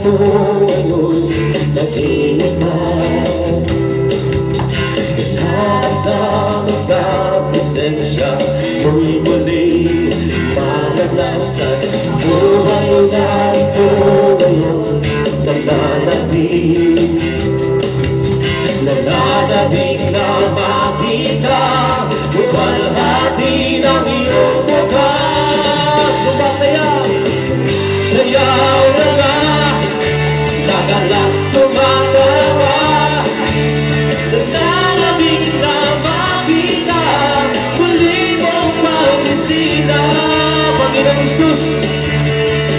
ko ngayon nag-iingat na. Inaasama sa presensya muli-muli malalasan. Buhay na ito ngayon nananabik. Nananabik na makita bukalhati ng iyong mukha. Sumasayaw, sayaw na nga, sa galak tumatawa. Nananabik na makita, muli mong pagbisita. Panginoong Isus,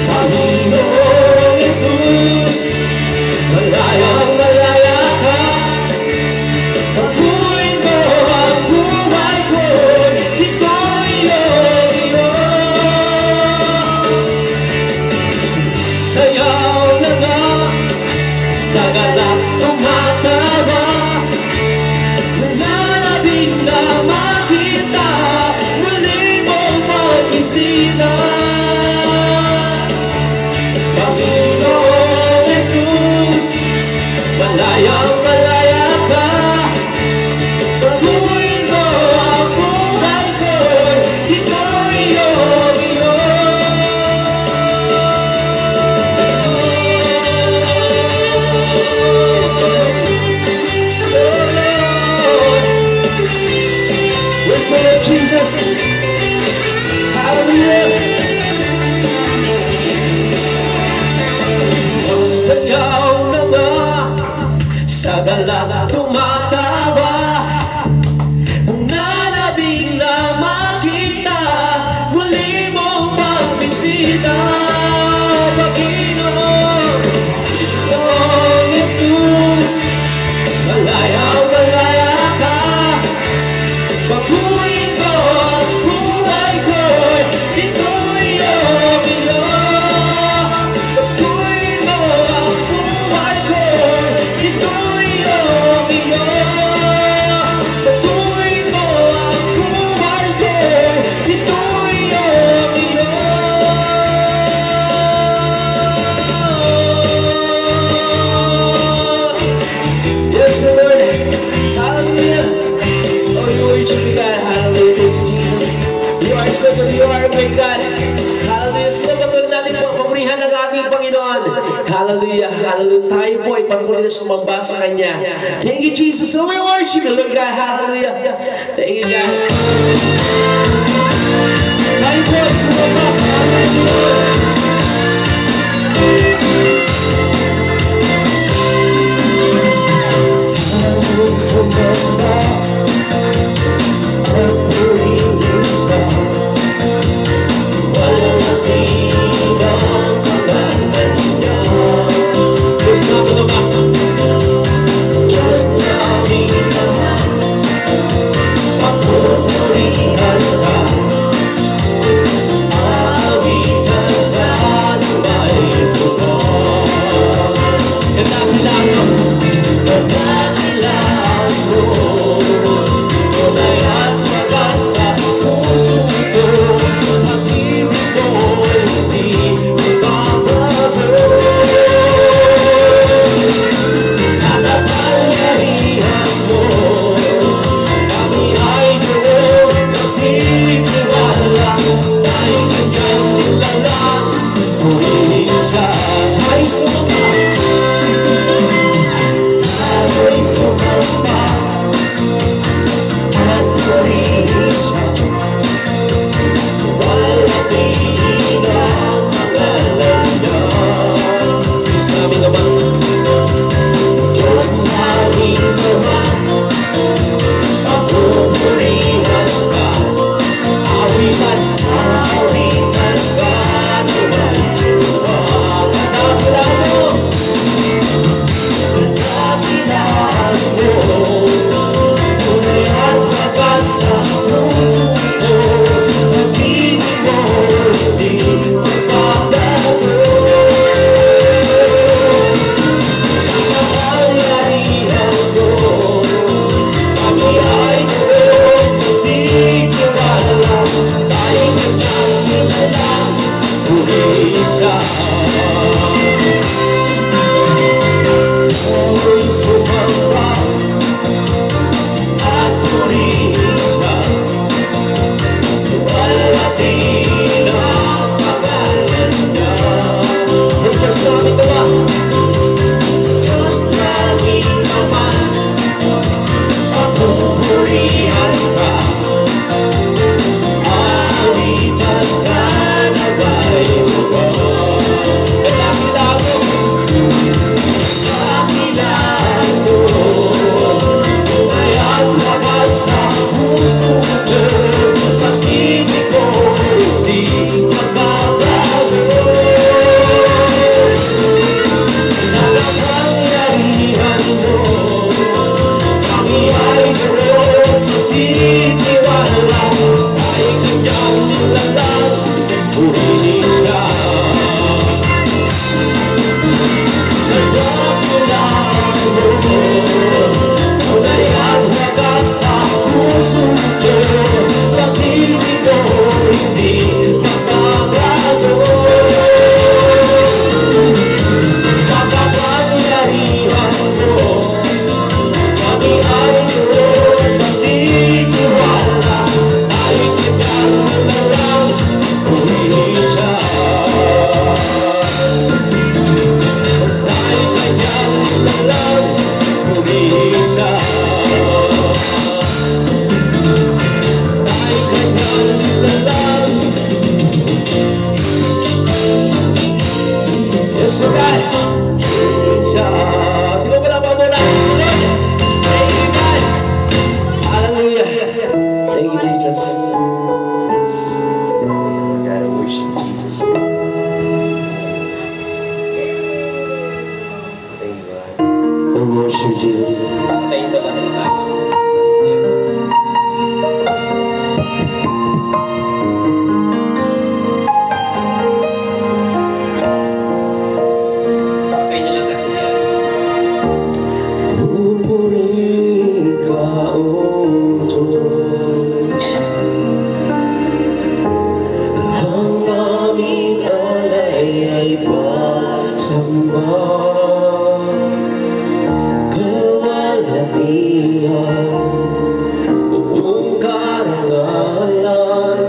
Panginoong Isus, malayang malaya ka. Pagbuhin mo ang buhay ko, ito'y iyong iyo. Sayaw na nga, sa galak tumatawa. Nananabik na makita, muli mong pagbisita. Panginoong Jesus, malayang malaya ka. Pagbuhin mo ang buhay ko, ito'y iyong iyo. Praise the Lord Jesus. Hallelujah. Sayaw na nga, sa galak tumatawa. Nananabik na makita, muli mong pagbisita. Panginoon, Panginoong Jesus, malayang malaya ka. Pagbuhin mo ang buhay ko, ito'y iyong iyo. Pagbuhin mo ang buhay ko, ito'y iyong iyo. Pagbuhin mo ang buhay ko, ito'y iyong iyo. Yes, Lord. Hallelujah. Oh, you worship me, God. Hallelujah, Jesus. You are so good. You are a great God. Hallelujah. Sino patuloy natin po papurihan ng ating Panginoon. Hallelujah. Hallelujah. Tayo po ay patuloy na sumamba sa Kanya. Thank you, Jesus. So we worship you, Lord God. Hallelujah. Thank you, God. Tayo po ay sumamba sa ating Panginoon. Sumamba ang purihin sa walang natinang pangalan niya. Diyos namin naman, Diyos namin naman, papupurihan ka. Awitan ka lumay tuto. Ganda sila ako, ganda sila ako. Tunay at magasa puso ko, pag-ibig mo'y hindi magbabago. Sa kapangyarihan mo, kami ay doon nagtitiwala. Dahil kanyang nilala, purihin siya. Ay sumamba, ay sumamba, at purihin siya. Walang tinang pangalan niya. Diyos namin naman, Diyos namin naman, papupurihan ka. Awitan, awitan ka naman. Katapilan mo, katapilan mo. Tunay at magasa puso ko, pag-ibig mo hindi magbabago. Sa kapangyarihan mo, kami ay doon nagtitiwala. Dahil kanyang nilala, purihin siya. sa aming Ama. Diyos langit naman, papupurihan ka. Alitan ka na bayo ko. Kailangan mo, kailangan mo, kaya't labas sa puso ko. Pag-ibig ko, hindi magbabago. Nakapangyarihan mo, kami ay naroon, titiwala. Ay kanyang nilalang, purihin siya. Nagpapulaan mo, kulay at wagas sa puso ko. Pag-ibig ko, hindi magbabago. Sa kapangyarihan mo, kami ay naroon, magtitiwala. Ay kanyang nilalang, purihin siya. Ay kanyang nilalang, purihin siya. Ay kanyang nilalang. Yes, Lord God. Purihin siya. Sino ba na pamula? Thank you, God. Hallelujah. Thank you, Jesus. We gotta worship Jesus. Thank you, God. We worship Jesus. Tayo ito lang tayo. Okay niyo lang kasi yan. Pupurihin ka, O Diyos. Ang aming alay ay pasamba. Kawalhatian, buong karangalan,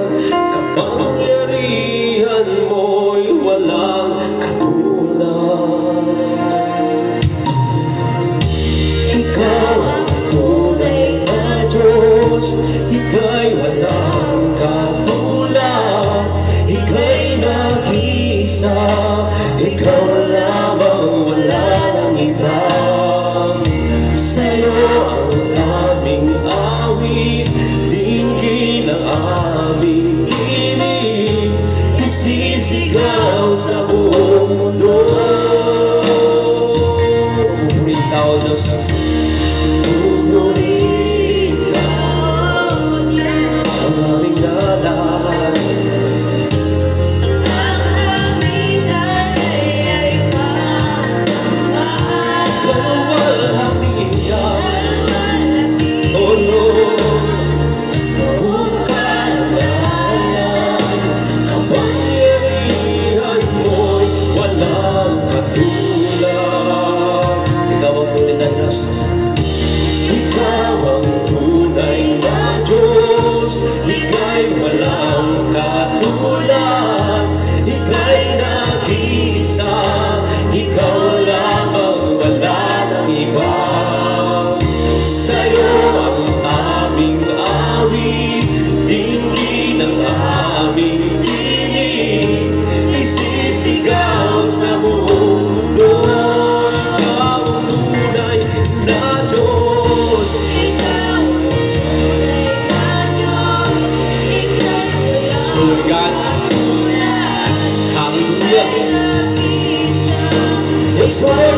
kapangyarihan mo'y walang katulad. Ikaw ang tunay na Diyos, ika'y walang katulad. Ika'y nag-iisa, ikaw lamang, wala nang iba. Sa'yo ang aming awit, dinggin ang aming inig, isisigaw sa buong mundo. Pupurihin ka, O Diyos. Pupurihin ka, ang aming dalan. Ikaw ang tunay na Diyos, ika'y walang katulad. Ika'y nag-iisa, ikaw lamang, wala nang iba. Sa'yo ang aming awit, dinggin ang aming tinig, isisigaw sa buong mundo. Ikaw ang tunay na Diyos. Ikaw ang tunay na Diyos. So God, hallelujah. Yes, Lord.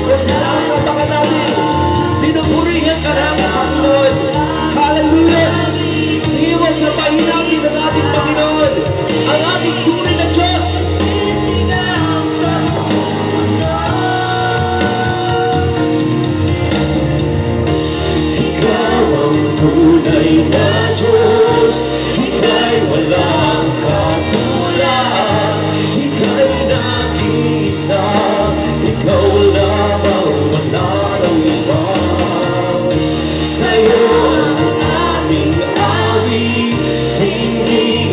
Yes, nakasapakan natin. Pinupurihan ka namin, Panginoon. Hallelujah. Sige mo, sabahin natin ang ating Panginoon, ang ating tunay na Diyos. Ikaw ang tunay na Diyos, ika'y walang katulad. Ika'y nag-iisa, ikaw lamang, wala nang iba. Sa'yo ang aming awit, hindi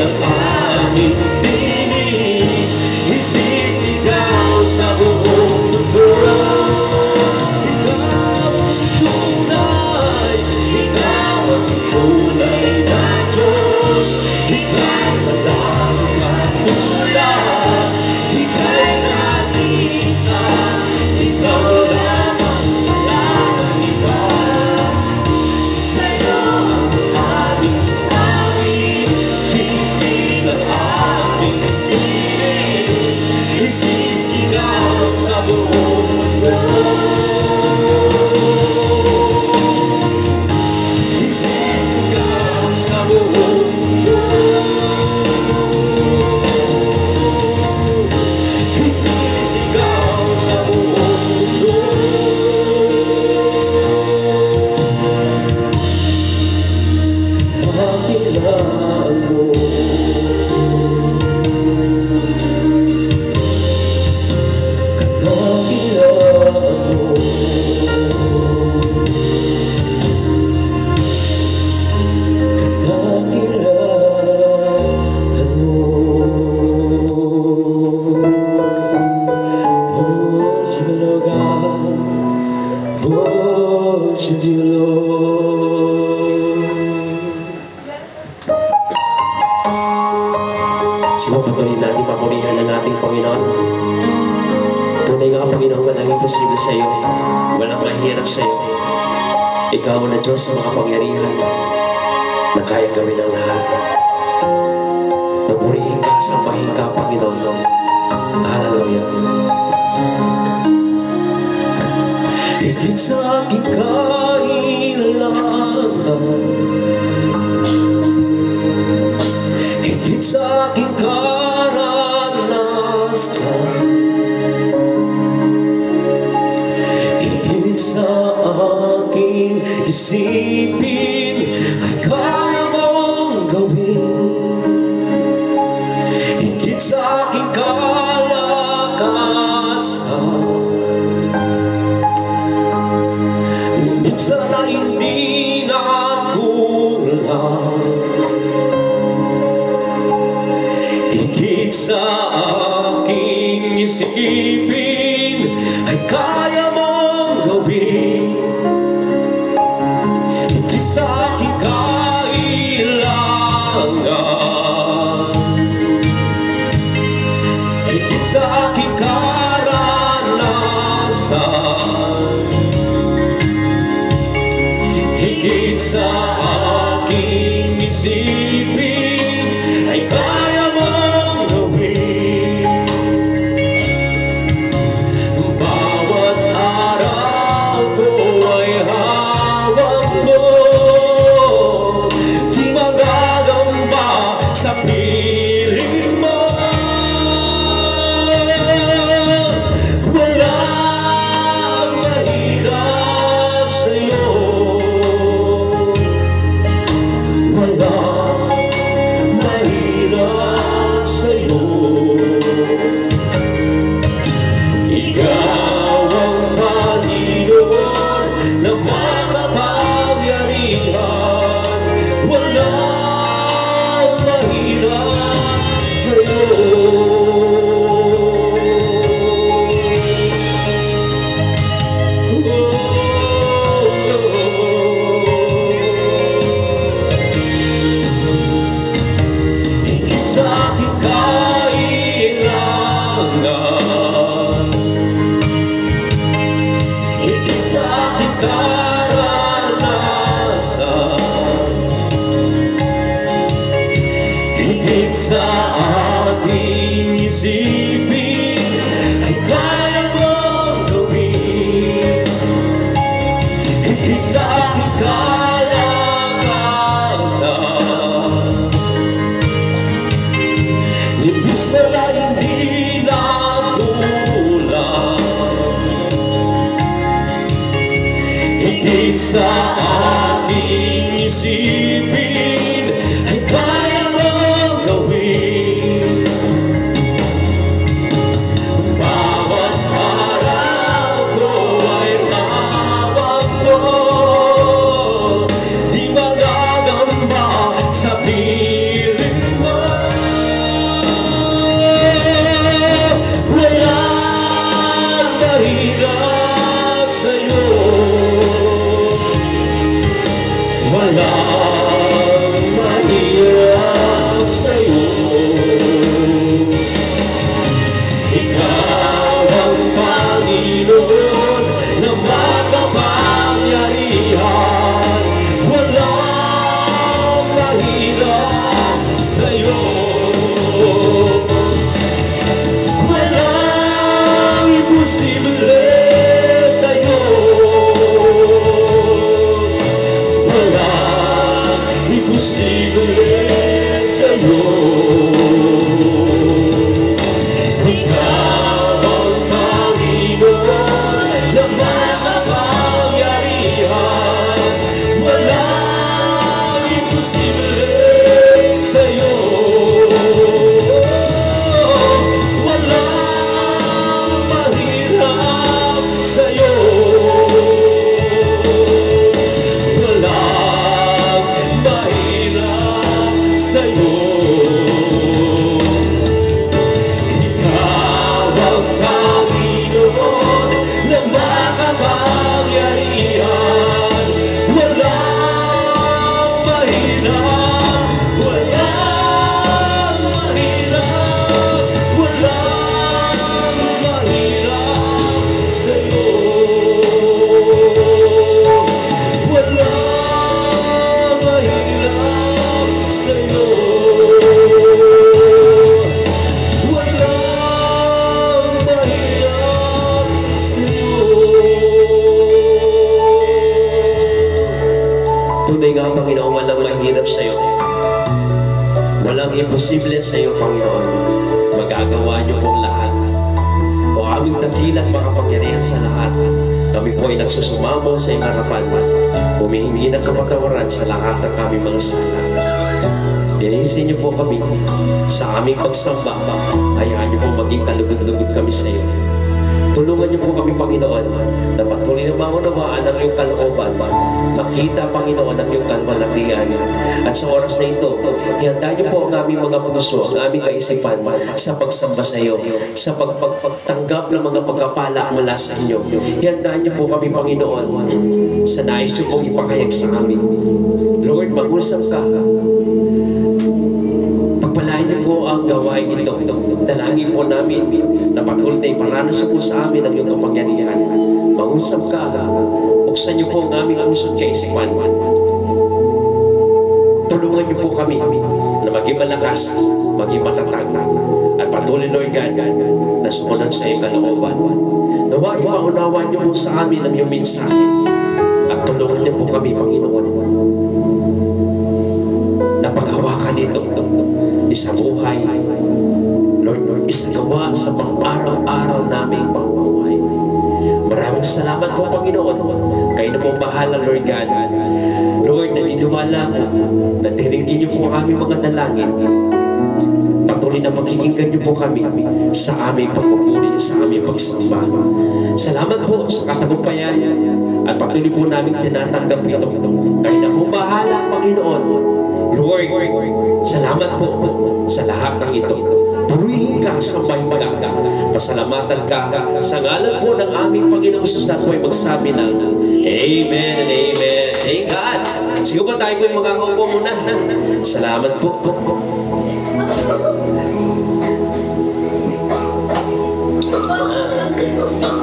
Panginoon. Tunay nga, Panginoon, walang imposible sa iyo. Walang mahirap sa iyo. Ikaw na Diyos sa makapangyarihan na kaya gawin ang lahat. Pupurihin ka, sambahin ka, Panginoon. Hallelujah. Higit sa aking kailangan, higit sa aking karanasan, higit sa aking isipin, ay kaya mong gawin. Higit sa aking kalakasan, minsan na hindi nakulang. Higit sa aking isipin, ay kaya mong gawin. Higit sa aking kailangan, higit sa aking karanasan, higit sa aking isipin, ay kaya mong gawin. Bawat araw ko ay hawak mo, di magagamba sa piling mo. Walang mahirap sa'yo, walang mahirap sa'yo. Ikaw ang Panginoon na makapangyarihan. Walang mahirap sa'yo. Higit sa aking kailangan, higit sa aking karanasan, higit sa aking isipin, ay kaya mong gawin. Higit sa aking kalakasan, libis na hindi nakulang. Higit sa aking isipin, ay kaya mong gawin. Bawat araw ko ay hawak mo, di magagamba sa piling mo. Walang mahirap sa'yo, walang mahirap sa'yo. Ikaw ang Panginoon na makapangyarihan. Walang mahirap sa'yo, walang imposible sa'yo, walang imposible sa'yo. Ikaw ang Panginoon na makapangyarihan. Walang imposible sa'yo, walang mahirap posible sa iyo, Panginoon. Magagawa niyo pong lahat. O aming dakilang makapangyarihan sa lahat. Kami po ay nagsusumamo sa iyong harapan. Humihingi ng kapatawaran sa lahat ng aming mga sala. Dinihisin niyo po kami sa aming pagsamba. Hayaan niyo po maging kalugod-lugod kami sa iyo. Tulungan niyo po kami, Panginoon, na patuloy na maunawaan ang iyong kalooban. Makita, Panginoon, ang iyong kalwalatian. At sa oras na ito, ihanda niyo po ang aming mga puso, ang aming kaisipan sa pagsamba sa iyo, sa pagtanggap ng mga pagkapala mula sa inyo. Ihanda niyo po kami, Panginoon, sa nais niyo pong ipakayag sa amin. Lord, mag-usap ka. Pagpalain niyo po ang gawain ito. Dalangin po namin na patuloy na iparanas po sa amin ang iyong kapangyarihan. Mangusap ka. Buksan niyo po ang aming puso't kaisipan. Tulungan niyo po kami na maging malakas, maging matatag. At patuloy, Lord God, na sumunod sa iyong kalooban. Nawa, ipangunawan niyo po sa amin ang iyong mensahe. At tulungan niyo po kami, Panginoon, na paghawakan ito isang buhay, Lord, isagawa sa pang-araw-araw naming pamumuhay. Maraming salamat po, Panginoon. Kayo na po bahala, Lord God. Lord, naniniwala ko na tiringin niyo po aming mga dalangin. Patuloy na pakikinggan niyo po kami sa aming pagpupuri, sa aming pagsamba. Salamat po sa katagumpayan at patuloy po namin tinatanggap ito. Kayo na po bahala, Panginoon. Lord, salamat po sa lahat ng ito. Purihin ka, sambahin ka, pasalamatan ka sa ngalan po ng aming Panginoong Jesus na po ay magsabi ng Amen and Amen. Thank God. Sige po tayo po yung makakaupo muna. Salamat po.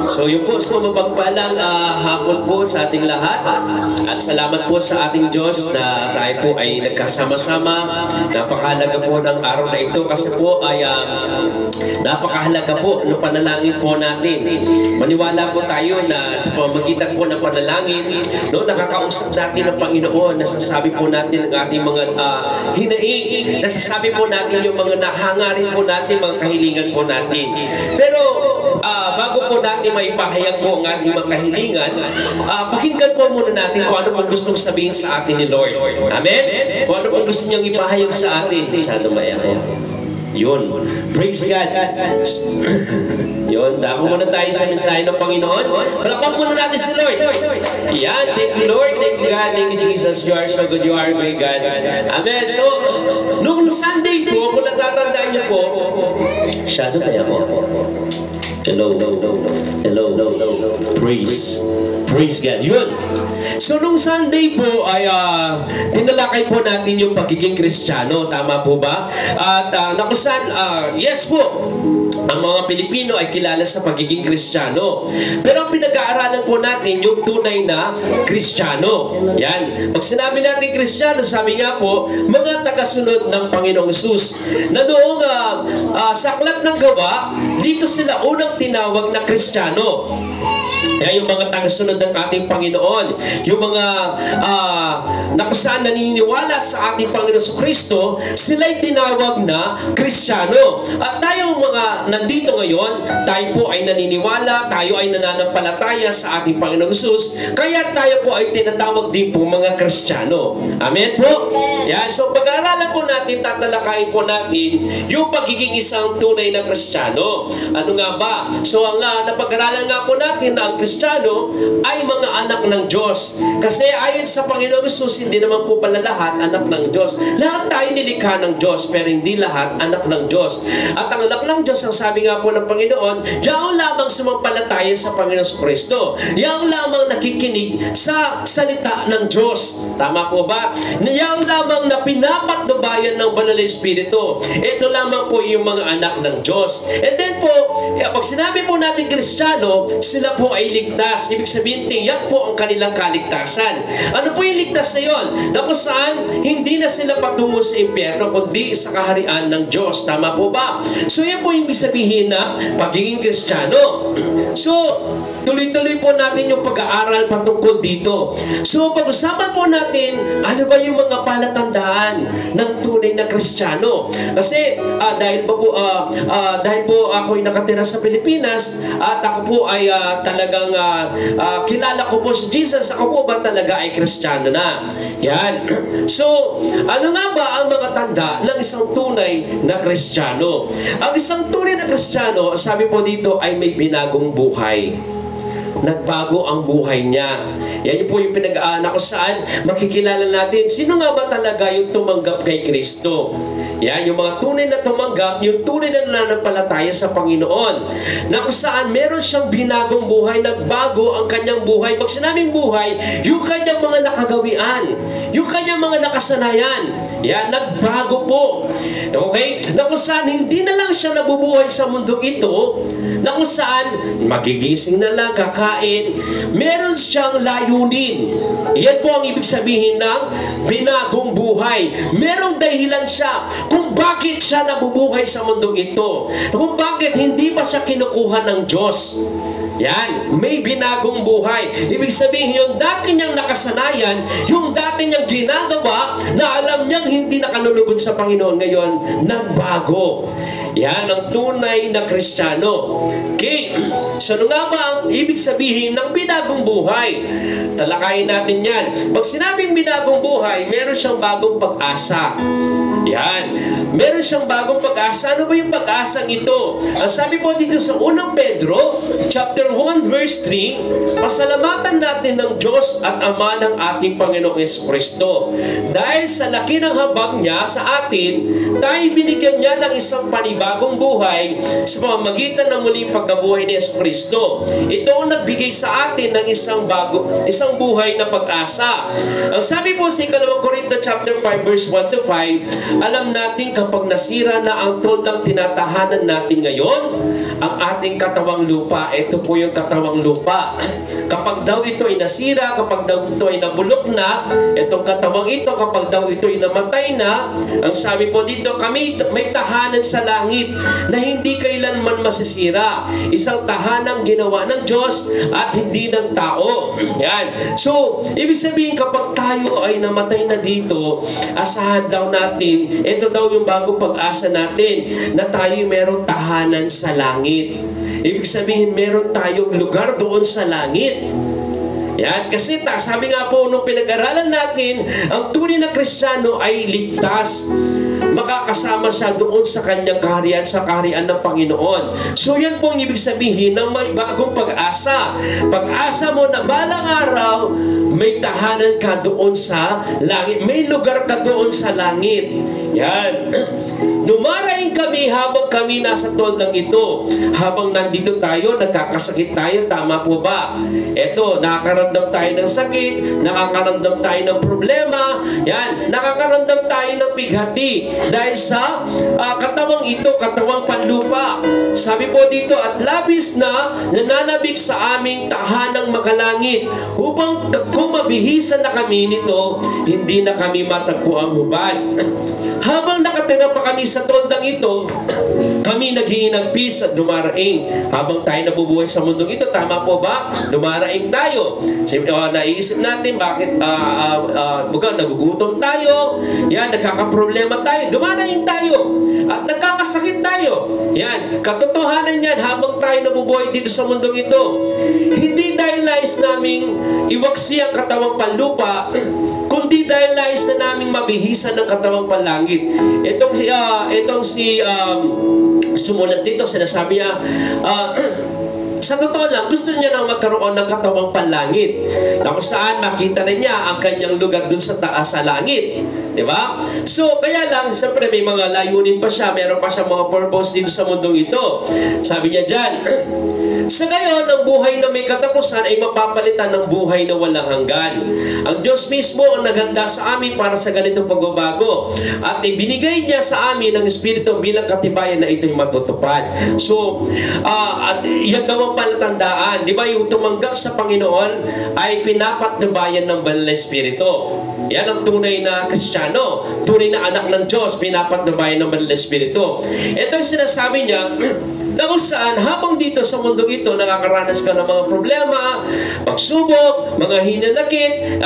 So yun po, so mapagpalang hapon po sa ating lahat. At salamat po sa ating Diyos na tayo po ay nagkasama-sama. Napakahalaga po ng araw na ito kasi po ay napakahalaga po ng panalangin po natin. Maniwala po tayo na sa pamamagitan po ng panalangin, no, nakakausap natin ng Panginoon, nasasabi po natin ang ating mga hinaing, nasasabi po natin yung mga nahangarin po natin, mga kahilingan po natin. Pero bago po natin maipahayag po ang ating mga kahilingan, pakinggan po muna natin kung ano pong gustong sabihin sa atin ni Lord. Amen? Kung ano pong gusto niyang ipahayag sa atin. Masyado maya ko. Yun. Praise God. Yun. Dako muna tayo sa mensahe ng Panginoon. Palakpak muna natin si Lord. Yan. Thank you, Lord. Thank you, God. Thank you, Jesus. You are so good. You are great, God. Amen. So, nung Sunday po, kung natatandaan niyo po, masyado maya ko. Hello. Praise God. Yun. So, nung Sunday po ay tinalakay po natin yung pagiging Kristiyano. Tama po ba? At nakusan, yes po, ang mga Pilipino ay kilala sa pagiging Kristiyano. Pero ang pinag-aaralan po natin yung tunay na Kristiyano. Yan. Pag sinabi natin Kristiyano, sabi nga po, mga tagasunod ng Panginoong Hesus. Na noong sa Aklat ng Gawa, dito sila unang tinawag na Kristiyano. Kaya yung mga tagasunod ng ating Panginoon, yung mga nakusaan naniniwala sa ating Panginoon Kristo, sila'y tinawag na Kristiyano. At tayong mga nandito ngayon, tayo po ay naniniwala, tayo ay nananampalataya sa ating Panginoon Jesus, kaya tayo po ay tinatawag din po mga Kristiyano. Amen po? Yeah, so pag-aaralan po natin, tatalakayin po natin yung pagiging isang tunay na Kristiyano. Ano nga ba? So ang napag-aaralan nga po natin na ang Kristiyano ay mga anak ng Diyos. Kasi ayon sa Panginoong Jesus, hindi naman po pala lahat anak ng Diyos. Lahat tayo nilikha ng Diyos, pero hindi lahat anak ng Diyos. At ang anak ng Diyos, ang sabi nga po ng Panginoon, yaong lamang sumampalataya sa Panginoong Kristo. Yaong lamang nakikinig sa salita ng Diyos. Tama po ba? Yaong lamang na pinapatnubayan ng Banal na Espiritu. Ito lamang po yung mga anak ng Diyos. And then po, pag sinabi po natin Kristiyano, sila po ay ligtas. Ibig sabihin, tiyak po ang kanilang kaligtasan. Ano po yung ligtas na yun? Na kung saan, hindi na sila patungo sa impyerno, kundi sa kaharian ng Diyos. Tama po ba? So yan po yung ibig sabihin na pagiging Kristiyano. So, tuloy-tuloy po natin yung pag-aaral patungkol dito. So, pag-usapan po natin, ano ba yung mga palatandaan ng tunay na Kristiyano? Kasi, dahil po ako'y nakatira sa Pilipinas, at ako po ay talagang kilala ko po si Jesus, ako po ba talaga ay Kristiyano na? Yan. So, ano nga ba ang mga tanda ng isang tunay na Kristiyano? Ang isang tunay na Kristiyano, sabi po dito, ay may binagong buhay. Nagbago ang buhay niya. Yan po yung pinag-aanak ko saan makikilala natin sino nga ba talaga yung tumanggap kay Kristo. Yan, yung mga tunay na tumanggap, yung tunay na nananampalataya sa Panginoon. Na kung saan meron siyang binagong buhay, nagbago ang kanyang buhay. Pag sinabing buhay, yung kanyang mga nakagawian, yung kanyang mga nakasanayan, yan, nagbago po. Okay? Na kung saan hindi na lang siya nabubuhay sa mundong ito, na kung saan magigising na lang, kakain, meron siyang layunin. Yan po ang ibig sabihin ng binagong buhay. Merong dahilan siya kung bakit siya nabubuhay sa mundong ito. Kung bakit hindi pa siya kinukuha ng Diyos. Yan, may binagong buhay. Ibig sabihin, yung dati niyang nakasanayan, yung dati niyang ginagawa, na alam niyang hindi nakalulugod sa Panginoon, ngayon, nagbago. Yan ang tunay na Kristiyano. Okay, so ano nga ba ang ibig sabihin ng binagong buhay? Talakayin natin yan. Pag sinabing binagong buhay, meron siyang bagong pag-asa. Yan. Meron siyang bagong pag-asa. Ano ba yung pag-asang ito? Ang sabi po dito sa 1 Pedro, chapter 1, verse 3, pasalamatan natin ng Diyos at Ama ng ating Panginoong Jesucristo. Dahil sa laki ng habag niya sa atin, tayo binigyan niya ng isang panibagong buhay sa pamamagitan ng muling pagkabuhay ni Jesucristo. Ito ang nagbigay sa atin ng isang buhay na pag-asa. Ang sabi po sa 2 Corinto chapter 5, verse 1 to 5, alam natin kapag nasira na ang tolong tinatahanan natin ngayon, ang ating katawang lupa, ito po yung katawang lupa. Kapag daw ito ay nasira, kapag daw ito ay nabulok na, itong katawang ito, kapag daw ito ay namatay na, ang sabi po dito, kami may tahanan sa langit na hindi kailanman masisira. Isang tahanang ginawa ng Diyos at hindi ng tao. Yan. So, ibig sabihin kapag tayo ay namatay na dito, asahan daw natin, ito daw yung bagong pag-asa natin, na tayo merong tahanan sa langit. Ibig sabihin, meron tayong lugar doon sa langit. Yan, kasi sabi nga po nung pinag-aralan natin, ang tunay na Kristiyano ay ligtas. Makakasama siya doon sa kanyang kaharian, sa kaharian ng Panginoon. So yan po ang ibig sabihin ng may bagong pag-asa. Pag-asa mo na balang araw, may tahanan ka doon sa langit. May lugar ka doon sa langit. Yan. Dumaraing kami habang kami nasa toldang ito. Habang nandito tayo, nagkakasakit tayo, tama po ba? Eto, nakakaramdam tayo ng sakit, nakakaramdam tayo ng problema, yan, nakakaramdam tayo ng pighati dahil sa katawang ito, katawang panlupa. Sabi po dito, at labis na nananabik sa aming tahanang makalangit upang kung mabihisan na kami nito, hindi na kami matagpo ang hubad. Habang nakatira pa kami sa toldang ito, kami naghingi ng peace at dumaraing. Habang tayo nabubuhay sa mundong ito, tama po ba? Dumaraing tayo. Naiisip natin bakit nagugutom tayo, yan, nagkakaproblema tayo, dumaraing tayo, at nagkakasakit tayo. Yan, katotohanan yan habang tayo nabubuhay dito sa mundong ito. Hindi dahil nais naming iwaksi ang katawang panlupa, kundi dahil nais na naming mabihisan ng katawang panlangit. Itong si sumulat dito, sinasabi niya, sa totoo lang, gusto niya nang magkaroon ng katawang panlangit, na kung saan makita na niya ang kanyang lugar dun sa taas sa langit. Di ba? So, kaya lang, siyempre may mga layunin pa siya, meron pa siya mga purpose dito sa mundong ito. Sabi niya dyan, sa gayon, ang buhay na may katapusan ay mapapalitan ng buhay na walang hanggan. Ang Diyos mismo ang naghanda sa amin para sa ganitong pagbabago. At ibinigay niya sa amin ang Espiritu bilang katibayan na ito'y matutupad. So, yan daw ang palatandaan. Di ba yung tumanggap sa Panginoon ay pinapatnubayan ng Banal na Espiritu. Yan ang tunay na Kristiyano. Tunay na anak ng Diyos, pinapatnubayan ng Banal na Espiritu. Ito yung sinasabi niya, na kung saan habang dito sa mundong ito nakakaranas ka ng mga problema, pagsubok, mga hinanakit,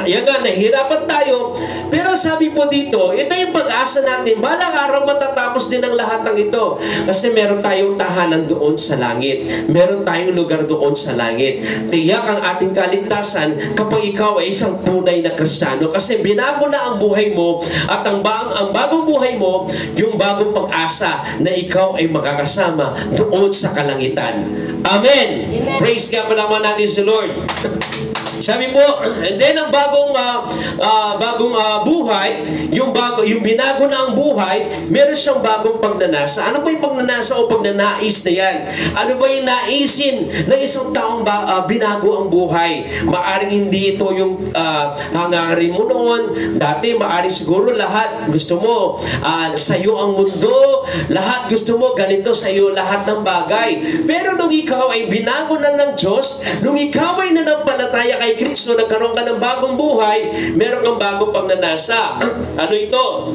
yan nga, nahihirapan tayo. Pero sabi po dito, ito yung pag-asa natin. Balang araw matatapos din ang lahat ng ito. Kasi meron tayong tahanan doon sa langit. Meron tayong lugar doon sa langit. Tiyak ang ating kaligtasan kapag ikaw ay isang tunay na Kristiyano. Kasi binago na ang buhay mo at ang bagong buhay mo, yung bagong pag-asa na ikaw ay makakasama doon sa kalangitan. Amen! Amen. Praise God, palaman natin si Lord. Sabi po, and then ang bagong buhay, yung binago na ang buhay, meron siyang bagong pagnanasa. Ano ba yung pagnanasa o pagnanais na yan? Ano ba yung naisin ng isang taong binago ang buhay? Maaring hindi ito yung hangarin mo noon. Dati maaring siguro lahat gusto mo, sa'yo ang mundo, lahat gusto mo, ganito sa'yo lahat ng bagay. Pero nung ikaw ay binago na ng Diyos, nung ikaw ay nanampalataya kay Kristo, nagkaroon ka ng bagong buhay, meron kang bagong pagnanasa. Ano ito?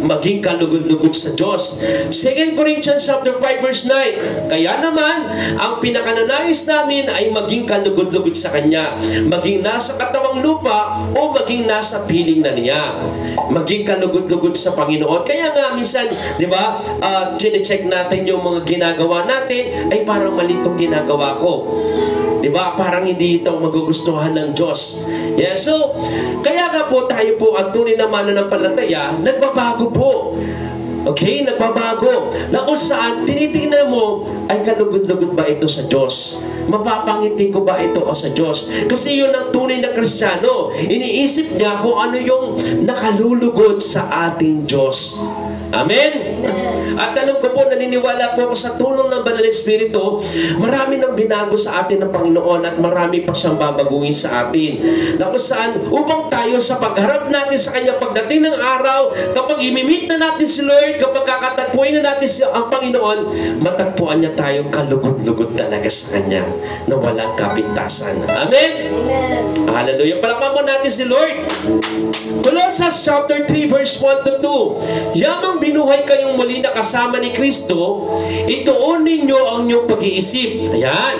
Maging kalugod-lugod sa Diyos. 2 Corinthians chapter 5 verse 9. Kaya naman, ang pinakananais namin ay maging kalugod-lugod sa Kanya. Maging nasa katawang lupa o maging nasa piling na niya. Maging kalugod-lugod sa Panginoon. Kaya nga, minsan, di ba, chine-check natin yung mga ginagawa natin, ay parang mali itong ginagawa ko. Diba? Parang hindi ito magugustuhan ng Diyos. Yeah, so, kaya nga po tayo po, ang tunay na mananampalataya, nagbabago po. Okay? Nagbabago. Na kung saan, tinitingnan mo, ay kalugod-lugod ba ito sa Diyos? Mapapangiti ko ba ito o sa Diyos? Kasi yun ang tunay na Kristiyano. Iniisip niya kung ano yung nakalulugod sa ating Diyos. Amen? At alam ko po, naniniwala po ako sa tulong ng Banal na Espiritu, marami nang binago sa atin ng Panginoon at marami pa siyang babaguhin sa atin. Na kung saan, upang tayo sa pagharap natin sa Kanya pagdating ng araw, kapag imimit na natin si Lord, kapag kakatagpuin na natin ang Panginoon, matagpuan niya tayong kalugod-lugod talaga sa Kanya na walang kapintasan. Amen? Amen. Hallelujah. Palakpakan po natin si Lord. Colossians chapter 3 verse 1 to 2. Yamang binuhay kayong muli na kasama ni Kristo, ituon ninyo ang inyong pag-iisip. Ayan.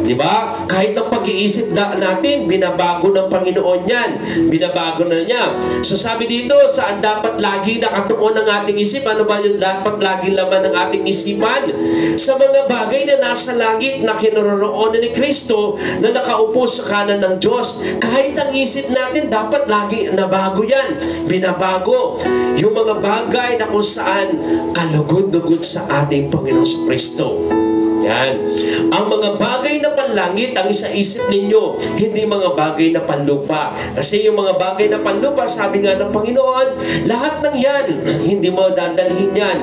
Diba? Kahit ang pag-iisip natin, binabago ng Panginoon yan. Binabago na niya. So sabi dito, saan dapat lagi nakatuon ang ating isip? Ano ba yung dapat lagi laman ng ating isipan? Sa mga bagay na nasa langit na kinaroroonan ni Kristo na nakaupo sa kanan ng Diyos. Kahit ang isip natin, dapat lagi nabago yan. Binabago. Yung mga bagay na kung saan kalugod-lugod sa ating Panginoon Kristo. Yan. Ang mga bagay na panlangit, ang isaisip ninyo, hindi mga bagay na panlupa. Kasi yung mga bagay na panlupa, sabi nga ng Panginoon, lahat ng yan, hindi mo dadalhin yan.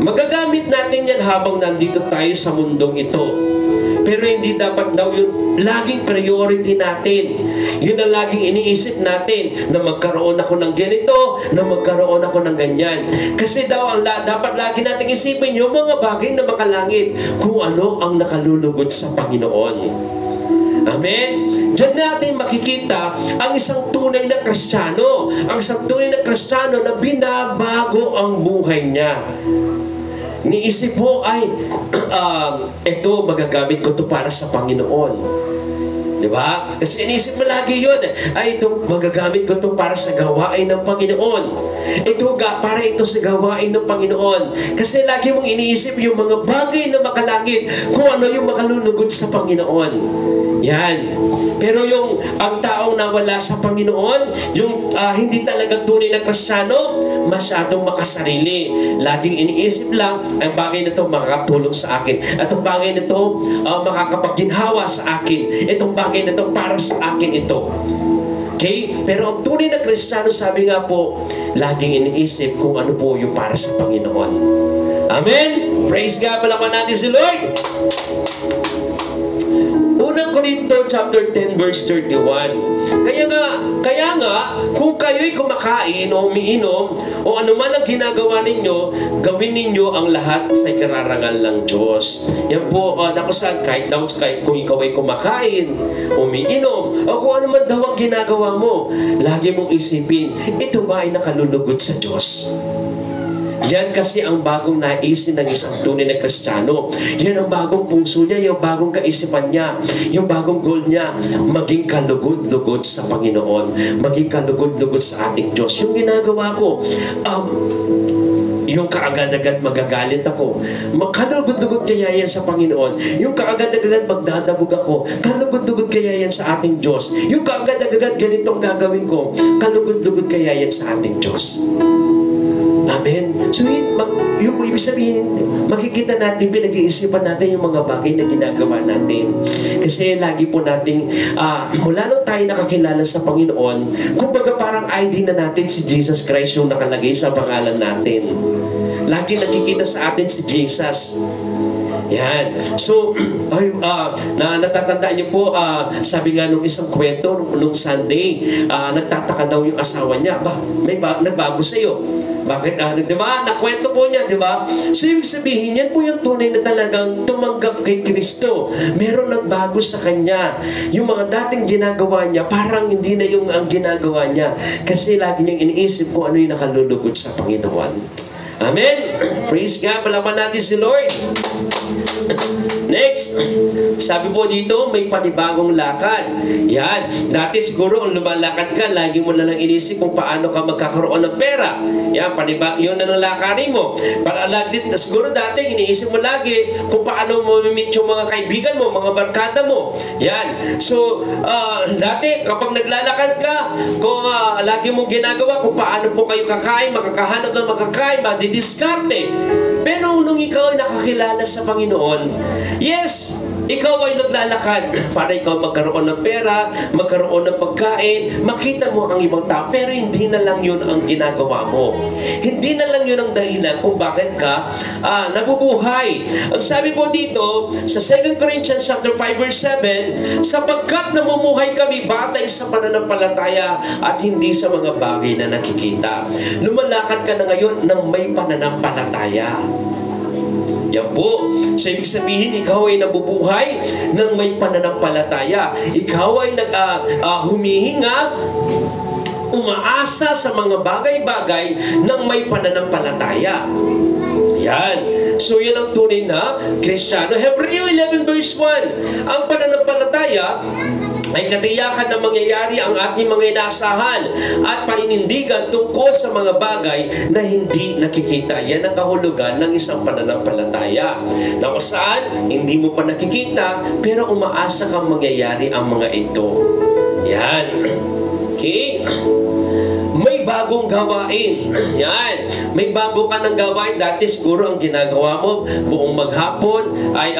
Magagamit natin yan habang nandito tayo sa mundong ito. Pero hindi dapat daw yung laging priority natin. Yun ang laging iniisip natin, na magkaroon ako ng ganito, na magkaroon ako ng ganyan. Kasi daw, ang dapat lagi natin isipin yung mga bagay na makalangit, kung ano ang nakalulugod sa Panginoon. Amen? Diyan natin makikita ang isang tunay na Kristiyano. Ang isang tunay na Kristiyano na binabago ang buhay niya. Niisip mo ay, eto, magagamit ko to para sa Panginoon. Diba? Kasi iniisip mo lagi yun. Ay, ito, magagamit ko to para sa gawain ng Panginoon. Ito, para ito sa gawain ng Panginoon. Kasi lagi mong iniisip yung mga bagay na makalangit, kung ano yung makalulugod sa Panginoon. Yan. Pero yung ang taong nawala sa Panginoon, yung hindi talagang tunay na Kristiyano, masyadong makasarili. Laging iniisip lang, ang bagay na ito makakatulong sa akin. At ang bagay na ito makakapagginhawa sa akin. Itong bagay na ito para sa akin ito. Okay? Pero ang tunay na Kristiyano, sabi nga po, laging iniisip kung ano po yung para sa Panginoon. Amen? Praise God, palaman natin si Lord. Unang Korinto chapter 10 verse 31. Kaya nga, kung kayo'y kumakain o umiinom o anuman ang ginagawa ninyo, gawin ninyo ang lahat sa ikararangal ng Diyos. Yan po, kahit kung ikaw ay kumakain, umiinom, o kung anuman daw ang ginagawa mo, lagi mong isipin, ito ba ay nakalulugod sa Diyos? Yan kasi ang bagong naisin ng isang tunay na Kristiyano. Yan ang bagong puso niya, yung bagong kaisipan niya, yung bagong goal niya, maging kalugod-lugod sa Panginoon, maging kalugod-lugod sa ating Diyos. Yung ginagawa ko, yung kaagad-agad magagalit ako, kalugod-lugod kaya yan sa Panginoon. Yung kaagad-agad magdadabog ako, kalugod-lugod kaya yan sa ating Diyos. Yung kaagad-agad ganitong gagawin ko, kalugod-lugod kaya yan sa ating Diyos. Amen. So, yung ibig sabihin, makikita natin, pinag-iisipan natin yung mga bagay na ginagawa natin. Kasi lagi po nating, mula nung tayo nakakilala sa Panginoon, kumbaga parang ID na natin si Jesus Christ yung nakalagay sa pangalan natin. Lagi nakikita sa atin si Jesus. Yan. So, natatandaan niyo po, sabi nga nung isang kwento, nung Sunday, nagtataka daw yung asawa niya, nagbago sa'yo. Bakit? Diba? Nakwento po niya, diba? So, ibig sabihin, yan po yung tunay na talagang tumanggap kay Kristo. Meron nagbago sa kanya. Yung mga dating ginagawa niya, parang hindi na yung ang ginagawa niya. Kasi lagi niyang iniisip kung ano yung nakalulugod sa Panginoon. Amen? Praise God. Palaman natin si Lord. Next, sabi po dito, may panibagong lakad. Yan. Dati siguro, kung lumalakad ka, lagi mo na lang inisip kung paano ka magkakaroon ng pera. Yan, yun na ng lakarin mo. Siguro dati, iniisip mo lagi kung paano mo meet yung mga kaibigan mo, mga barkada mo. Yan. So, dati, kapag naglalakad ka, kung lagi mong ginagawa kung paano po kayo kakain, makakahanap ng makakain, madidiskarte. Pero nung ikaw ay nakakilala sa Panginoon, yes, ikaw ay naglalakad para ikaw magkaroon ng pera, magkaroon ng pagkain, makita mo ang ibang tao, pero hindi na lang yun ang ginagawa mo. Hindi na lang yun ang dahilan kung bakit ka nabubuhay. Ang sabi po dito, sa 2 Corinthians chapter 5 verse 7, sapagkat namumuhay kami batay sa pananampalataya at hindi sa mga bagay na nakikita. Lumalakad ka na ngayon ng may pananampalataya. Yan po. So, ibig sabihin, ikaw ay nabubuhay ng may pananampalataya. Ikaw ay humihinga, umaasa sa mga bagay-bagay ng may pananampalataya. Yan. So, yan ang tunay na Kristiyano. Hebreo 11 verse 1. Ang pananampalataya ay katiyakan na mangyayari ang ating mga inaasahan at paninindigan tungkol sa mga bagay na hindi nakikita. Yan ang kahulugan ng isang pananampalataya. Na kung saan, hindi mo pa nakikita, pero umaasa kang mangyayari ang mga ito. Yan. Okay? May bagong gawain. Yan. May bago ka ng gawain. Dati siguro ang ginagawa mo buong maghapon ay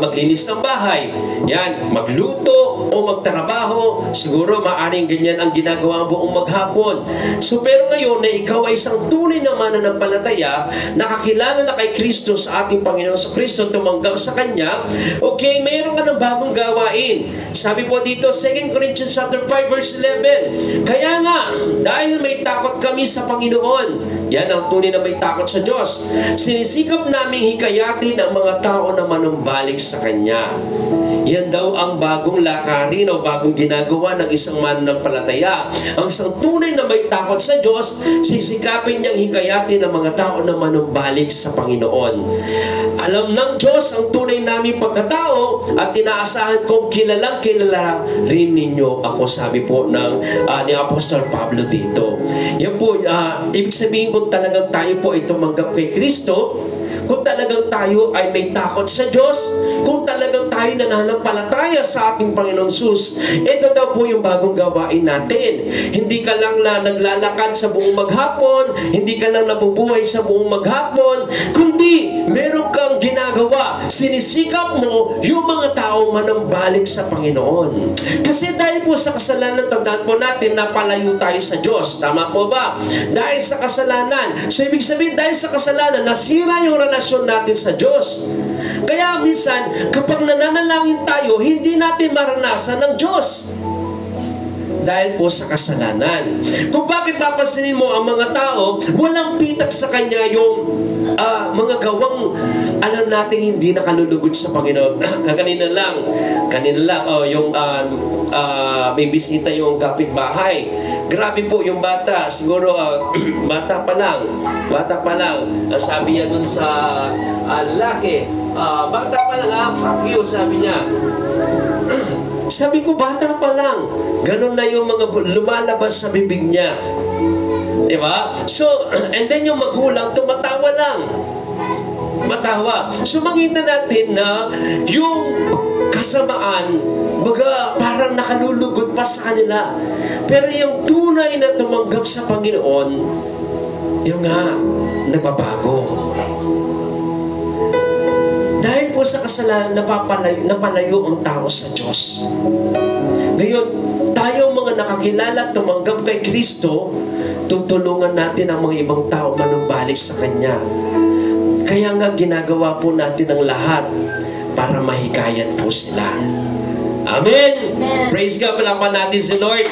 maglinis ng bahay. Yan. Magluto o magtrabaho. Siguro maaring ganyan ang ginagawa buong maghapon. So pero ngayon na ikaw ay isang tunay na mananampalataya, nakakilala na kay Kristo sa ating Panginoon sa Kristo, tumanggap sa Kanya, okay, mayroon ka ng bagong gawain. Sabi po dito, 2 Corinthians chapter 5 verse 11, kaya nga, dahil may takot kami sa Panginoon, yan ang tunay na may takot sa Diyos, sinisikap naming hikayatin ang mga tao na manumbalik sa Kanya. Yan daw ang bagong lakarin o bagong ginagawa ng isang mananampalataya. Ang isang tunay na may takot sa Diyos, sisikapin niyang hikayatin ang mga tao na manumbalik sa Panginoon. Alam ng Diyos ang tunay naming pagkatao at inaasahan kong kilala rin ninyo ako, sabi po ni Apostol Pablo dito. Yan po, ibig sabihin kung talagang tayo po ay tumanggap kay Kristo, kung talagang tayo ay may takot sa Diyos, kung talagang tayo nananampalataya sa ating Panginoong Sus, ito daw po yung bagong gawain natin. Hindi ka lang naglalakad sa buong maghapon, hindi ka lang nabubuhay sa buong maghapon, kundi meron kang ginagawa. Sinisikap mo yung mga taong manambalik sa Panginoon. Kasi dahil po sa kasalanan, tandaan po natin, napalayo tayo sa Diyos. Tama po ba? Dahil sa kasalanan. So, ibig sabihin, dahil sa kasalanan, nasira yung relasyon natin sa Diyos. Kaya minsan, kapag nananalangin tayo, hindi natin maranasan ng Diyos. Dahil po sa kasalanan. Kung bakit papansinin mo ang mga tao, walang pitak sa kanya yung mga gawang alam natin hindi nakalulugod sa Panginoon. Kanina lang, yung may bisita yung kapitbahay. Grabe po yung bata, siguro bata pa lang, sabi niya dun sa lalaki, bata pa lang fuck you, sabi niya. Sabi ko, bata pa lang. Ganun na yung mga lumalabas sa bibig niya. Diba? So, and then yung magulang, tumatawa lang. Matawa. So, makita natin na yung kasamaan, parang nakalulugod pa sa kanila. Pero yung tunay na tumanggap sa Panginoon, yung nga, nababago. Dahil po sa kasalanan, napalayo ang tao sa Diyos. Ngayon, tayo mga nakakilala at tumanggap kay Kristo, tutulungan natin ang mga ibang tao manumbalik sa Kanya. Kaya nga ginagawa po natin ang lahat para mahikayat po sila. Amen! Praise God, palapan natin si Lord.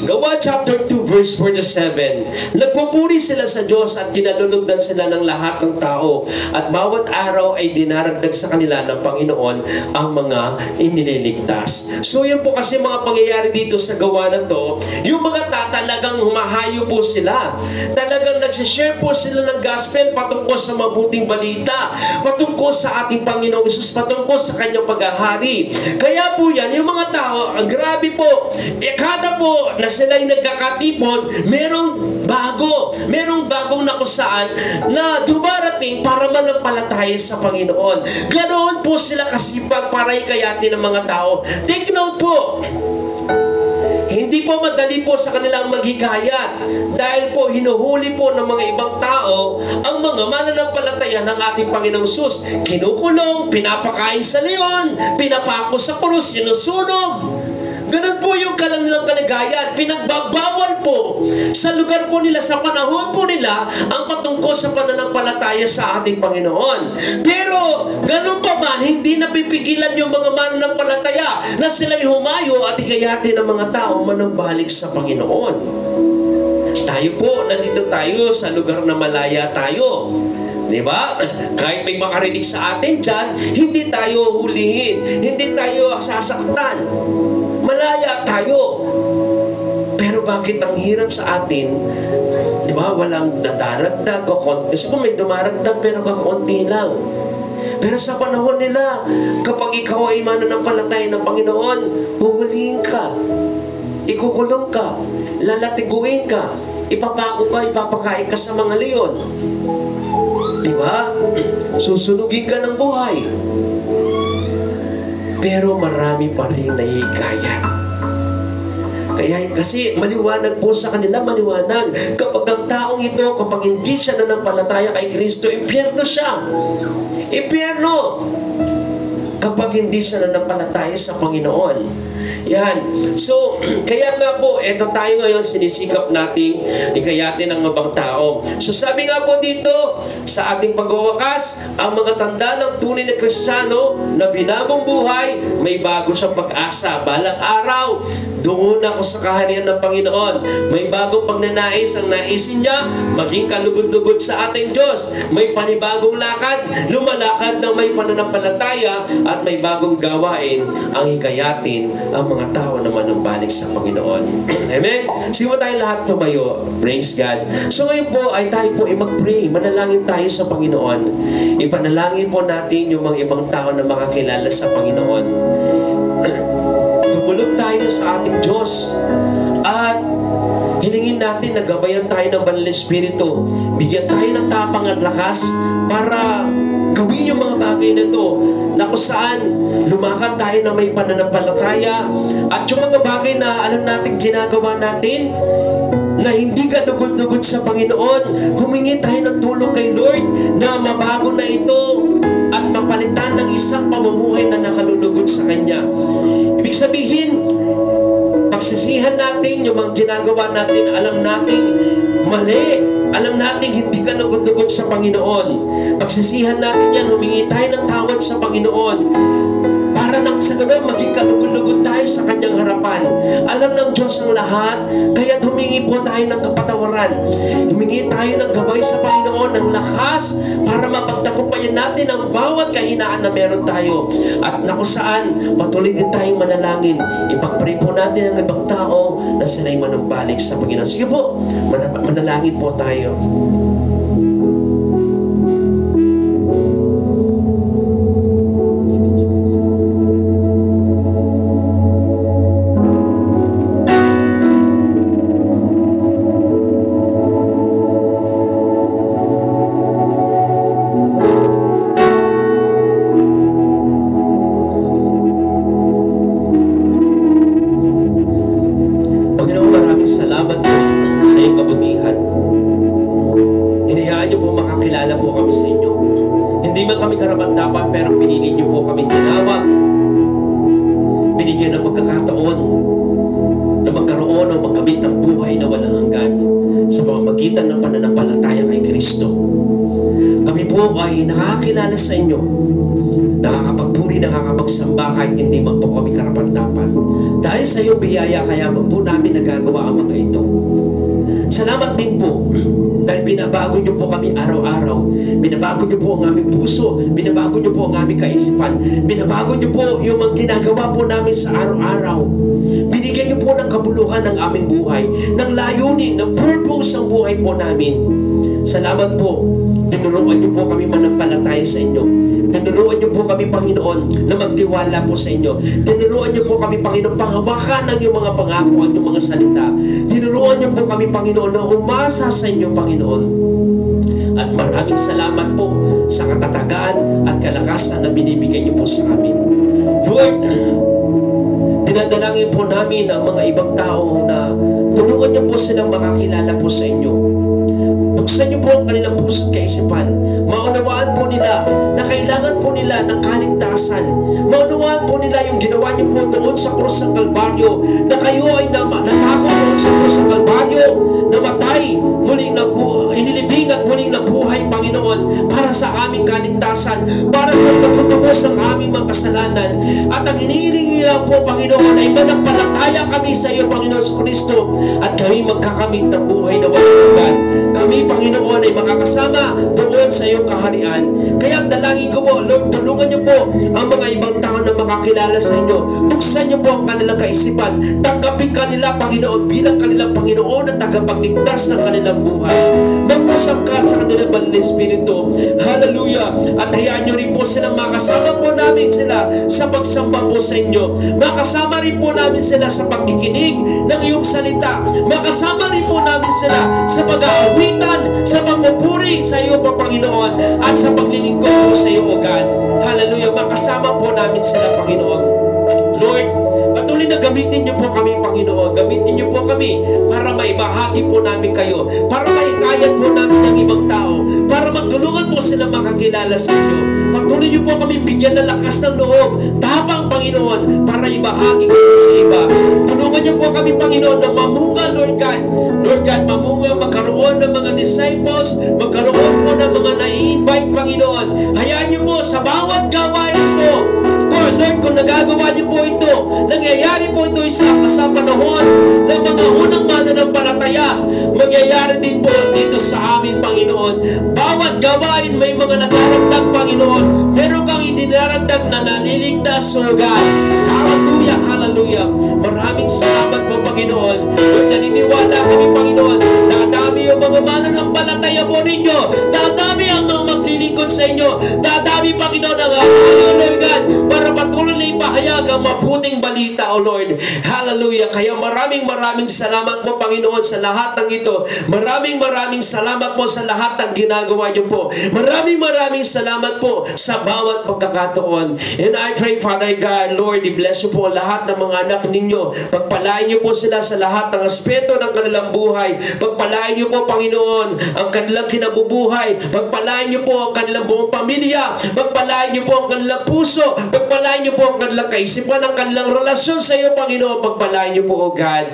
Gawa chapter 2 verse 47. Nagpupuri sila sa Diyos at kinalulugdan sila ng lahat ng tao. At bawat araw ay dinaragdag sa kanila ng Panginoon ang mga inililigtas. So yun po kasi mga pangyayari dito sa gawa na to, yung mga talagang humahayo po sila. Talagang nagsishare po sila ng gospel patungkol sa mabuting balita, patungkol sa ating Panginoong Hesus, patungkol sa kanyang paghahari. Kaya po yan, yung mga tao, ang grabe po, kada po na sila'y nagkakatipon, merong bagong nakusaan na dumarating para manampalataya sa Panginoon. Ganoon po sila kasipag para hikayatin ng mga tao. Take note po, hindi po madali po sa kanilang maghikayat dahil po hinuhuli po ng mga ibang tao ang mga mananampalataya ng ating Panginoong Hesus. Kinukulong, pinapakain sa leon, pinapako sa krus, sinusunog. Ganun po yung kanilang kalagayan. Pinagbabawal po sa lugar po nila, sa panahon po nila, ang patungkol sa pananampalataya sa ating Panginoon. Pero, ganun pa man, hindi napipigilan yung mga mananampalataya na sila'y humayo at hikayatin ng mga tao manambalik sa Panginoon. Tayo po, nandito tayo sa lugar na malaya tayo. Diba? Kahit may makarinig sa atin dyan, hindi tayo hulihin, hindi tayo sasaktan. Malaya tayo. Pero bakit ang hirap sa atin, di ba, walang nadaragdag, kasi kung may dumaragdag pero kakunti lang. Pero sa panahon nila, kapag ikaw ay mananampalataya ng Panginoon, huhulihin ka, ikukulong ka, lalatiguin ka, ipapako ka, ipapakain ka sa mga leon. Di ba? Susunugin ka ng buhay. Pero marami pa rin nahihikayat. Kaya kasi maliwanag po sa kanila, maliwanag. Kapag ang taong ito, kapag hindi siya nanampalataya kay Kristo, impyerno siya. Impyerno. Kapag hindi siya nanampalataya sa Panginoon. Yan. So, kaya nga po, eto tayo ngayon, sinisikap nating ikayatin ang ibang tao. So, sabi nga po dito, sa ating pagwawakas, ang mga tanda ng tunay na Kristiyano na binagong buhay, may bago siyang pag-asa. Balang araw, doon ako sa kaharian ng Panginoon. May bagong pagnanais ang naisin niya, maging kalugod-lugod sa ating Diyos. May panibagong lakad, lumalakad ng may pananampalataya, at may bagong gawain ang hikayatin ang mga tao na manumbalik sa Panginoon. Amen? Sige tayo lahat tumayo. Praise God. So ngayon po ay tayo po ay mag-pray. Manalangin tayo sa Panginoon. Ipanalangin po natin yung mga ibang tao na makakilala sa Panginoon. Tumulog tayo sa ating Diyos. At Hilingin natin na gabayan tayo ng Banal na Espiritu. Bigyan tayo ng tapang at lakas para gawin yung mga bagay na ito na kung saan lumakad tayo na may pananampalataya at yung mga bagay na alam natin ginagawa natin na hindi ka lugod-lugod sa Panginoon. Humingi tayo ng tulong kay Lord na mabago na ito at mapalitan ng isang pamumuhay na nakalulugod sa Kanya. Ibig sabihin, pagsisihan natin yung mga ginagawa natin, alam natin mali, alam natin hindi ka lugod-lugod sa Panginoon. Pagsisihan natin yan, humingi tayo ng tawad sa Panginoon para nang sa ganun maging kalugod-lugod tayo sa Kanyang harapan. Alam ng Diyos ang lahat, kaya humingi po tayo ng kapatawaran. Humingi tayo ng gabay sa Panginoon, ng lakas para mapagtagumpayan natin ang bawat kahinaan na meron tayo. At na kung saan, patuloy din tayong manalangin. Ipag-pray po natin ang ibang tao na sila'y manumbalik sa Panginoon. Sige po, manalangin po tayo. Nakakakilala sa inyo, nakakapagpuri, nakakapagsamba kahit hindi man po kami karapat-dapat. Dahil sa iyong biyaya, kaya po namin nagagawa ang mga ito. Salamat din po dahil binabago niyo po kami araw-araw. Binabago niyo po ang aming puso, binabago niyo po ang aming kaisipan, binabago niyo po yung mga ginagawa po namin sa araw-araw. Binigyan niyo po ng kabuluhan ng aming buhay, ng layunin, ng purpose ang buhay po namin. Salamat po. Tinuruan niyo po kami manampalataya sa inyo. Tinuruan niyo po kami, Panginoon, na magtiwala po sa inyo. Tinuruan niyo po kami, Panginoon, panghawakan ng iyong mga pangako at iyong mga salita. Tinuruan niyo po kami, Panginoon, na umasa sa inyo, Panginoon. At maraming salamat po sa katatagan at kalakasan na binibigay niyo po sa amin. Lord, dinadalangin po namin ang mga ibang tao na tulungan niyo po silang makakilala po sa inyo. Buksan niyo po ang kanilang puso't kaisipan. Maunawaan po nila na kailangan po nila ng kaligtasan. Maunawaan po nila yung ginawa niyo po doon sa krus ng Kalbaryo, na kayo ay natako doon sa krus ng Kalbaryo, namatay, muling inilibing at muling nabuhay, Panginoon, para sa aming kaligtasan, para sa katutubos ng aming mga kasalanan. At ang hinihiling nila po, Panginoon, ay manampalataya kami sa iyo, Panginoon sa Kristo, at kami magkakamit ng buhay na walang hanggan. Kami, Panginoon, ay makakasama doon sa iyong kaharian. Kaya ang dalangin ko po, Lord, tulungan niyo po ang mga ibang tao na makakilala sa inyo. Buksan niyo po ang kanilang kaisipan. Tanggapin kanila, Panginoon, bilang kanilang Panginoon at tagapagligtas ng kanilang buhay. Mag-usap ka sa kanilang Banal na Espiritu. Hallelujah! At hayaan niyo rin po silang makasama po namin sila sa pagsamba po sa inyo. Makasama rin po namin sila sa pagkikinig ng iyong salita. Makasama rin po namin sila sa pag-aawitan, sa pagpupuri sa iyo po, Panginoon, at sa paglilingkod po sa iyo, O God. Hallelujah! Makasama po namin sila, Panginoon. Lord, patuloy na gamitin niyo po kami, Panginoon. Gamitin niyo po kami para maibahagi po namin kayo, para maikayat po namin ang ibang tao, para magtulungan po sila makakilala sa inyo. Patuloy niyo po kami bigyan ng lakas ng loob, tapang, Panginoon, para ibahagi ko sa iba. Tulungan niyo po kami, Panginoon, na mamunga, Lord God. Lord God, mamunga, magkaroon ng mga disciples, magkaroon po ng mga na-invite, Panginoon. Hayaan niyo po sa bawat gawain po, Lord, kung nagagawa niyo po ito, nangyayari po ito sa panahon ng mga unang mananampalataya, mangyayari din po dito sa amin, Panginoon. Bawat gawain may mga nagdaragdag, Panginoon. Meron kang idinaragdag na naliligtas, O God. Hallelujah, hallelujah. Maraming salamat po, Panginoon. Lord, naniniwala kami, Panginoon, dadami yung mga mananampalataya po ninyo. Dadami ang mga maglilingkod sa inyo. Dadami, Panginoon, ang Lord God, para patuloy na ipahayag talagang mabuting balita, O Lord. Hallelujah. Kaya maraming salamat po, Panginoon, sa lahat ng ito. Maraming salamat po sa lahat ng ginagawa niyo po. Maraming salamat po sa bawat pagkakataon. And I pray, Father God, Lord, i-bless niyo po lahat ng mga anak ninyo. Pagpalain niyo po sila sa lahat ng aspeto ng kanilang buhay. Pagpalain niyo po, Panginoon, ang kanilang kinabubuhay. Pagpalain niyo po ang kanilang buong pamilya. Pagpalain niyo po ang kanilang puso. Pagpalain niyo po ang kanilang kaisipan, ang kanilang relasyon sa iyo, Panginoon. Pagpalain niyo po, O God.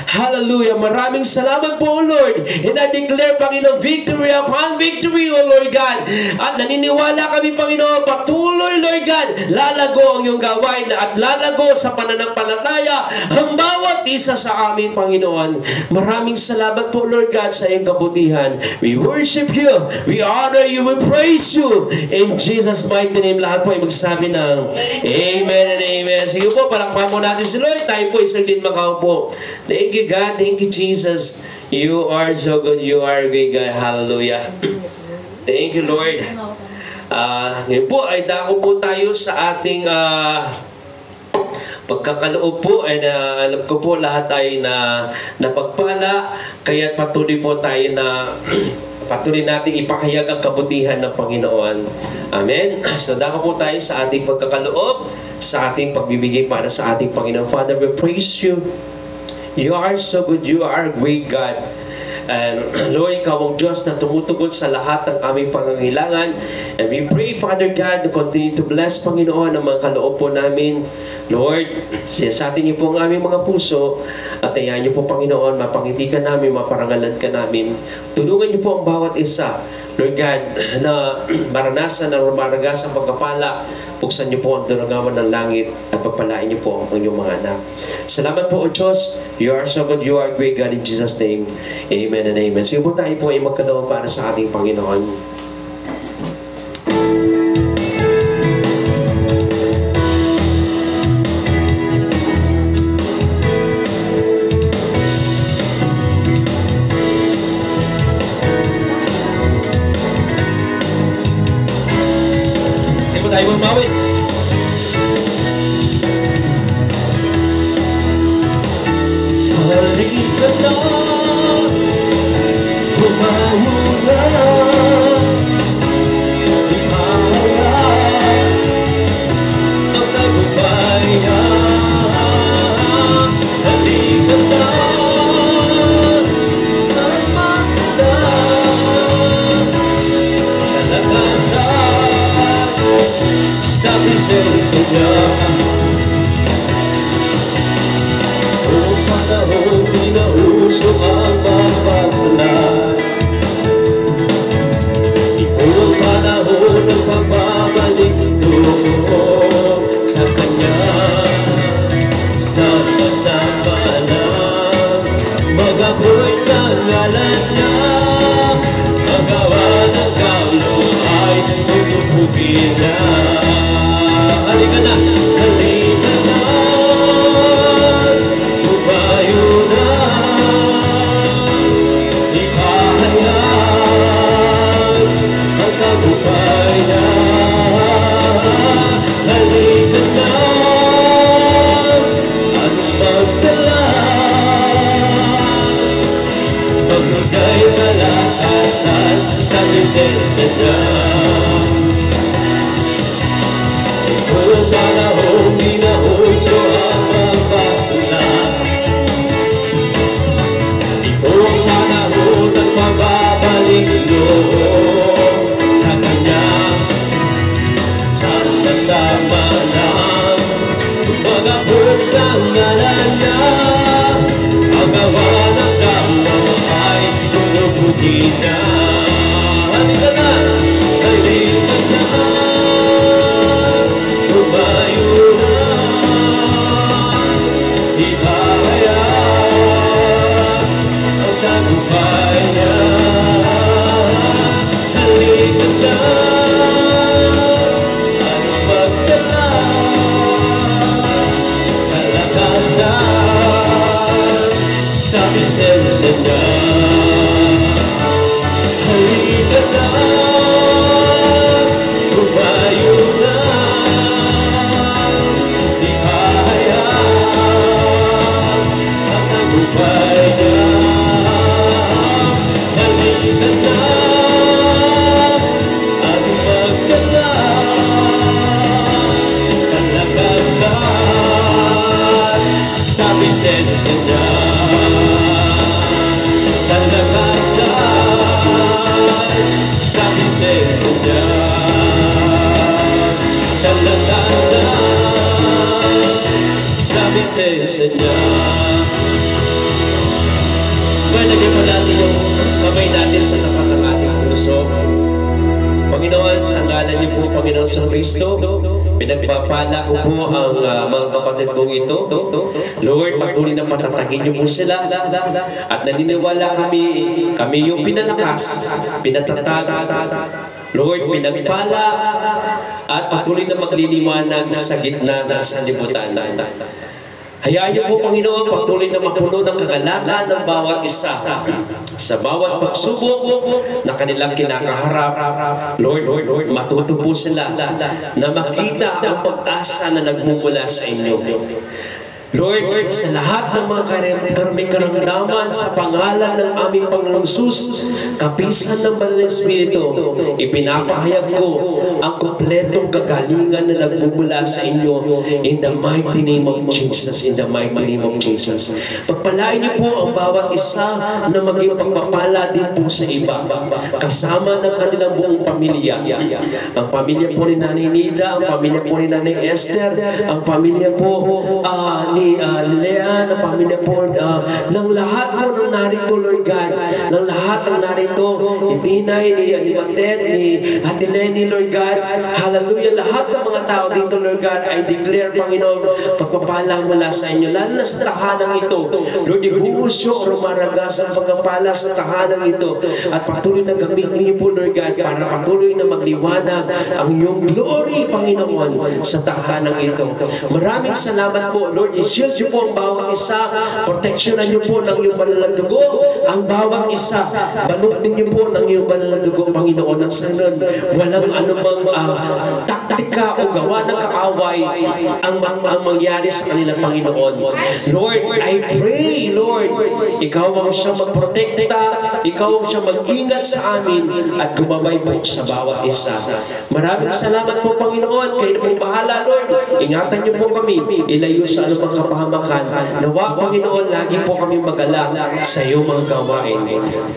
Hallelujah. Maraming salamat po, O Lord. And I declare, Panginoon, victory upon victory, O Lord God. At naniniwala kami, Panginoon, patuloy, Lord God, lalago ang iyong gawain at lalago sa pananampalataya ang bawat isa sa amin, Panginoon. Maraming salamat po, Lord God, sa iyong kabutihan. We worship you. We honor you. We praise you. In Jesus' mighty name, lahat po ay magsabi ng Amen and Amen. Sige po, palakpakan po natin si Lord. Tayo po isang din makaupo. Thank you, God. Thank you, Jesus. You are so good. You are a great God. Hallelujah. Thank you, Lord. Ngayon po ay dako po tayo sa ating pagkakaloob po. And alam ko po lahat ay napagpala. Kaya patuloy po tayo na patuloy natin ipahayag ang kabutihan ng Panginoon. Amen. So dako po tayo sa ating pagkakaloob, sa ating pagbibigay para sa ating Panginoon. Father, we praise you. You are so good. You are a great God. And Lord, Ikaw ang Diyos na tumutugon sa lahat ng aming pangangailangan. And we pray, Father God, to continue to bless, Panginoon, ang mga kaloob po namin. Lord, siyasatin niyo po ang aming mga puso at ayahan niyo po, Panginoon, mapangiti ka namin, maparangalan ka namin. Tulungan niyo po ang bawat isa, Lord God, na maranasan na rumaragas ang pagkapala. Buksan niyo po ang tulungawan ng langit at pagpalain niyo po ang inyong mga anak. Salamat po, O Diyos. You are so good. You are great God in Jesus' name. Amen and amen. Sige po tayo po ay magkaloob para sa ating Panginoon. Tayo bumawi. Halika na, bumawi na, ipahaya ang tagumpayan. Halika na, sa Diyos. O panahon pinauso ang mapagsalan. Ito ang panahon ng pagbabalik doon sa Kanya. Sama-sama lang mag-apoy sa ngalan Niya. Ang gawa ng kaulo ay tutupugin na. Halika na, halika na, tumayo na, ipahayag ang tagumpayan. Halika na, at magdala, magbigay kalakasan sa presensya Niya. O panahon pinauso ang mapagsalan. Ito ang panahon ng pagbabalik loob sa Kanya. Sama-sama lang mag-apoy sa ngalan Niya. Ang gawa ng kapwa ay tulubugin na. Halika na, halika na, tumayo na, ipahayag ang tagumpayan. Halika na, at magdala, kalakasan sa presensya Niya. presensya niya. Kalakasan sa presensya niya. Kalakasan sa presensya niya. Lagyan po natin yung kamay natin sa tapat ng ating puso. Panginoon, sa ngalan niyo po, Panginoon sa Kristo, pinagpapala ko po ang mga kapatid kong ito. Lord, patuloy na patatagin niyo po sila. At naniniwala kami yung pinalakas, pinatatag. Lord, pinagpala at patuloy na magliliwanag sa gitna ng sanlibutan. Hayaan niyo po, Panginoon, patuloy na mapuno ng kagalakan ng bawat isa sa bawat pagsubok na kanilang kinakaharap. Lord, matuto po sila na makita ang pag-asa na nagmumula sa inyo. Lord, sa lahat ng mga karamdaman sa pangalan ng aming Panginoong Jesus, kapisan ng Banal na Espiritu, ipinapahayag ko ang kumpletong kagalingan na nagmumula sa inyo in the mighty name of Jesus, in the mighty name of Jesus. Pagpalain niyo po ang bawat isa na maging pagpapala din po sa iba, kasama ng kanilang buong pamilya. Ang pamilya po ni Nanay Nida, ang pamilya po ni Nanay Esther, ang pamilya po ni Leanne, ang pamilya po ng lahat po ng narito, Lord God, ng lahat ng narito, ni Tinay, ni Matet, ni Ate Lenny, Lord God, hallelujah, lahat ng mga tao dito, Lord God, I declare, Panginoon, pagpapalang mula sa inyo, lalo na sa tahanang ito. Lord, ibuhos yung rumaragas ang pagpapala sa tahanang ito, at patuloy na gamitin niyo po, Lord God, para patuloy na magliwanag ang iyong glory, Panginoon, sa tahanang ito. Maraming salamat po, Lord. I-shield niyo po ang bawang isa, proteksyonan niyo po ng iyong banal na dugo ang bawang isa, balutin niyo po ng iyong banal na dugo, Panginoon, ng sanad walang anumang taktika o gawa ng kaaway ang mangyari sa kanilang Panginoon. Lord, I pray, Lord, ikaw ang siyang magprotekta, ikaw ang siyang mag-ingat sa amin at gumabay po sa bawat isa. Maraming salamat po, Panginoon. Kayo na pong bahala, Lord. Ingatan niyo po kami, ilayo sa anumang kapahamakan. Nawa, Panginoon, lagi po kami magalang sa iyong mga gawain.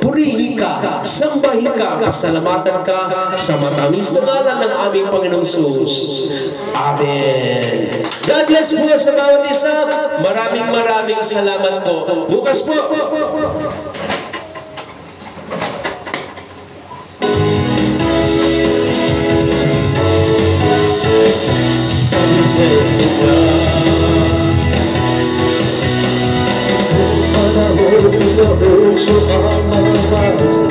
Purihin ka, sambahin ka, pasalamatan ka sa matamis na ngalan ng aming Panginoong Jesus. Amen. God bless po sa bawat isa. Maraming salamat po. Bukas po. So